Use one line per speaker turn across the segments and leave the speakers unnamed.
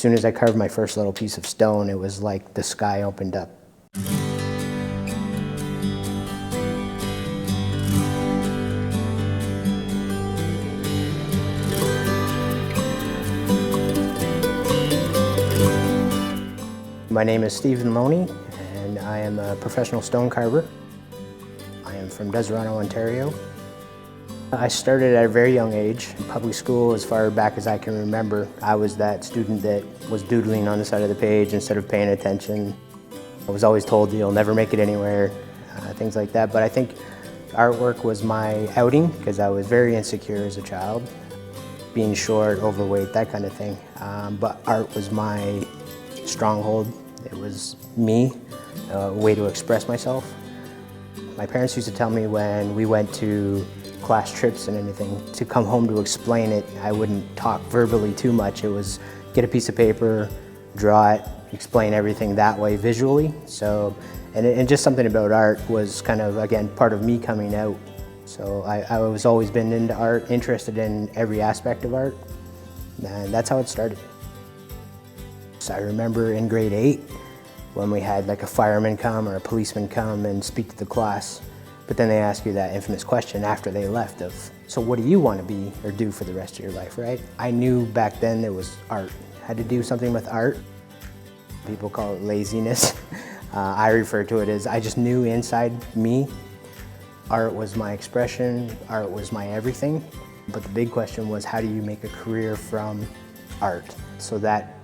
soon as I carved my first little piece of stone, it was like the sky opened up. My name is Steven Loney, and I am a professional stone carver. I am from Deseronto, Ontario. I started at a very young age. In public school, as far back as I can remember, I was that student that was doodling on the side of the page instead of paying attention. I was always told you'll never make it anywhere, things like that. But I think artwork was my outing because I was very insecure as a child, being short, overweight, that kind of thing. But art was my stronghold. It was me, a way to express myself. My parents used to tell me when we went to class trips and anything, to come home to explain it, I wouldn't talk verbally too much. It was get a piece of paper, draw it, explain everything that way visually. So, and just something about art was kind of, again, part of me coming out. So I was always been into art, interested in every aspect of art, and that's how it started. So I remember in grade 8 when we had like a fireman come or a policeman come and speak to the class, but then they ask you that infamous question after they left of, so what do you want to be or do for the rest of your life, right? I knew back then it was art. I had to do something with art. People call it laziness. I refer to it as I just knew inside me art was my expression, art was my everything. But the big question was, how do you make a career from art? So that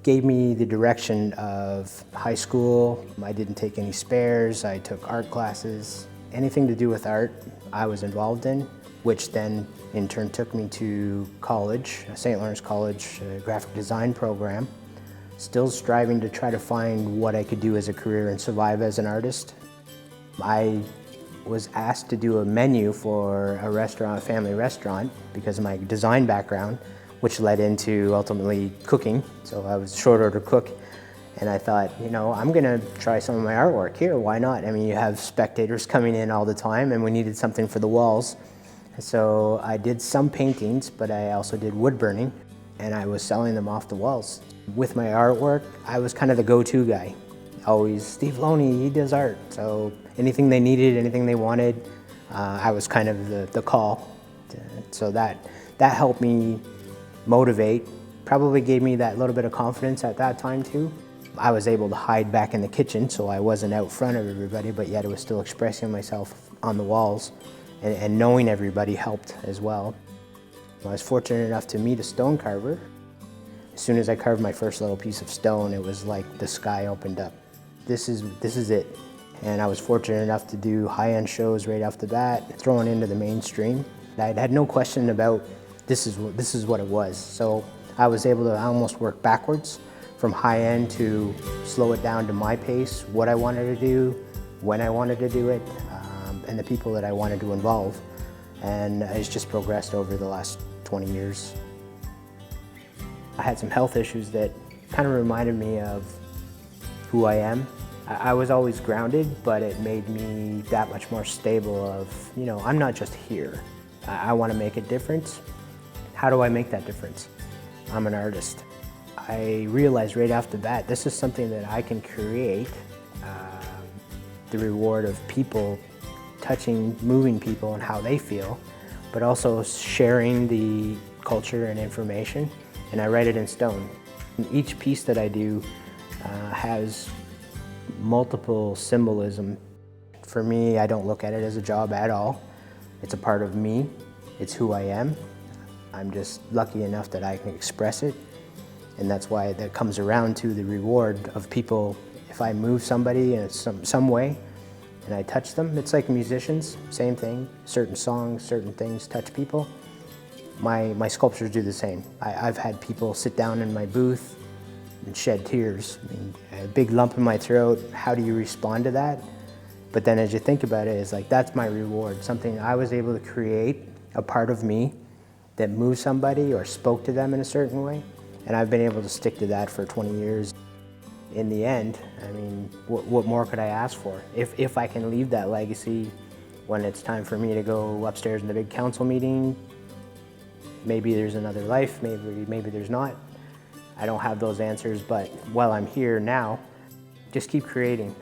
gave me the direction of high school. I didn't take any spares. I took art classes. Anything to do with art I was involved in, which then in turn took me to college, St. Lawrence College graphic design program. Still striving to try to find what I could do as a career and survive as an artist. I was asked to do a menu for a restaurant, a family restaurant, because of my design background, which led into ultimately cooking. So I was a short order cook, and I thought, you know, I'm gonna try some of my artwork here, why not? I mean, you have spectators coming in all the time, and we needed something for the walls. So I did some paintings, but I also did wood burning, and I was selling them off the walls. With my artwork, I was kind of the go-to guy. Always, Steve Loney, he does art. So anything they needed, anything they wanted, I was kind of the call. So that helped me motivate, probably gave me that little bit of confidence at that time too. I was able to hide back in the kitchen, so I wasn't out front of everybody, but yet I was still expressing myself on the walls, and knowing everybody helped as well. I was fortunate enough to meet a stone carver. As soon as I carved my first little piece of stone, it was like the sky opened up. This is it. And I was fortunate enough to do high-end shows right off the bat, thrown into the mainstream. I had no question about this is what it was. So I was able to almost work backwards from high-end to slow it down to my pace, what I wanted to do, when I wanted to do it, and the people that I wanted to involve. And it's just progressed over the last 20 years. I had some health issues that kind of reminded me of who I am. I was always grounded, but it made me that much more stable of, you know, I'm not just here. I want to make a difference. How do I make that difference? I'm an artist. I realized right off the bat, this is something that I can create. The reward of people touching, moving people and how they feel, but also sharing the culture and information, and I write it in stone. And each piece that I do has multiple symbolism. For me, I don't look at it as a job at all. It's a part of me. It's who I am. I'm just lucky enough that I can express it, and that's why that comes around to the reward of people. If I move somebody in some way and I touch them, it's like musicians, same thing. Certain songs, certain things touch people. My sculptures do the same. I've had people sit down in my booth and shed tears. I mean, a big lump in my throat, how do you respond to that? But then as you think about it, it's like, that's my reward. Something I was able to create, a part of me that moved somebody or spoke to them in a certain way. And I've been able to stick to that for 20 years. In the end, I mean, what more could I ask for? If I can leave that legacy when it's time for me to go upstairs in the big council meeting, maybe there's another life, maybe there's not. I don't have those answers, but while I'm here now, just keep creating.